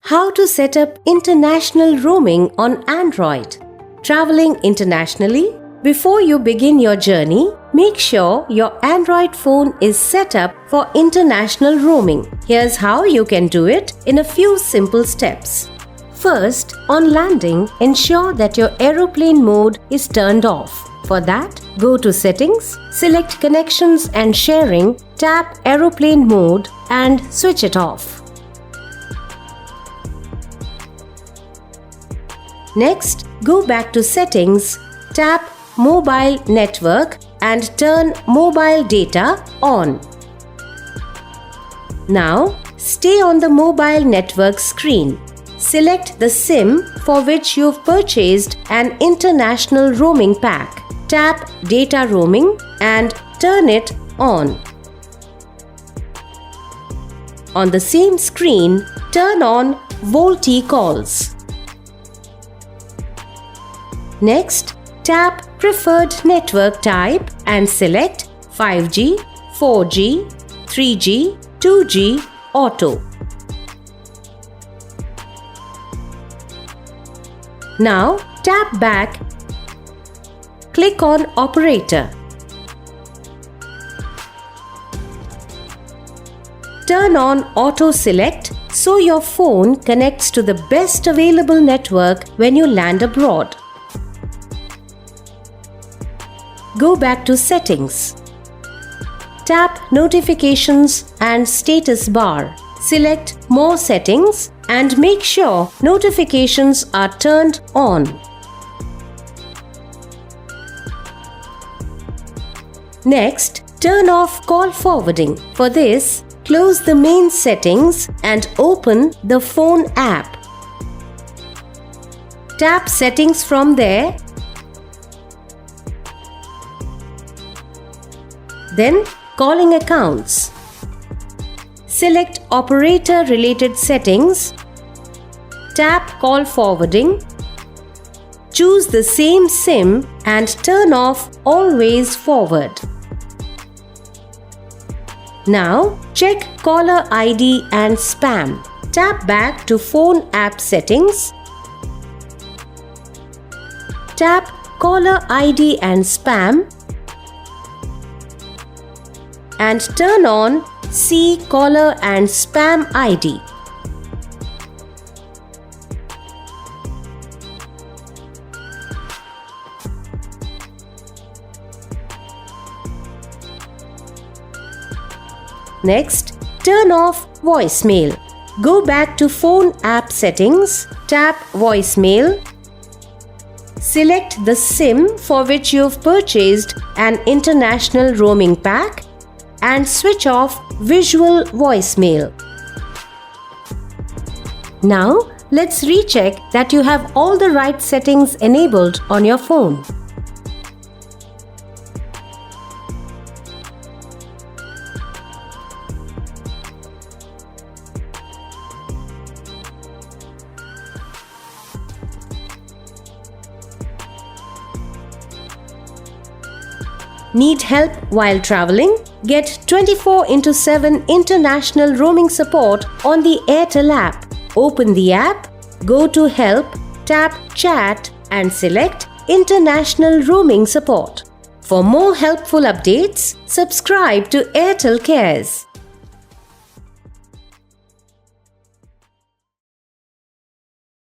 How to set up international roaming on Android. Traveling internationally? Before you begin your journey, make sure your Android phone is set up for international roaming. Here's how you can do it in a few simple steps. First, on landing, ensure that your aeroplane mode is turned off. For that, go to Settings, select Connections and Sharing, tap Aeroplane Mode and switch it off. Next, go back to Settings, tap Mobile Network and turn Mobile Data on. Now, stay on the mobile network screen. Select the SIM for which you've purchased an international roaming pack. Tap Data Roaming and turn it on. On the same screen, turn on VoLTE calls. Next, tap Preferred Network Type and select 5G, 4G, 3G, 2G, Auto. Now, tap back. Click on Operator. Turn on Auto Select so your phone connects to the best available network when you land abroad. Go back to Settings. Tap Notifications and Status bar. Select More Settings and make sure notifications are turned on. Next, turn off call forwarding. For this, close the main settings and open the phone app. Tap Settings from there. Then, Calling Accounts. Select Operator Related Settings. Tap Call Forwarding. Choose the same SIM and turn off Always Forward. Now, check Caller ID and Spam. Tap back to Phone App Settings. Tap Caller ID and Spam and turn on See Caller and Spam ID. Next, turn off Voicemail. Go back to Phone App Settings, tap Voicemail. Select the SIM for which you've purchased an international roaming pack and switch off Visual Voicemail. Now, let's recheck that you have all the right settings enabled on your phone. Need help while traveling? Get 24/7 international roaming support on the Airtel app. Open the app, go to Help, tap Chat and select International Roaming Support. For more helpful updates, subscribe to Airtel Cares.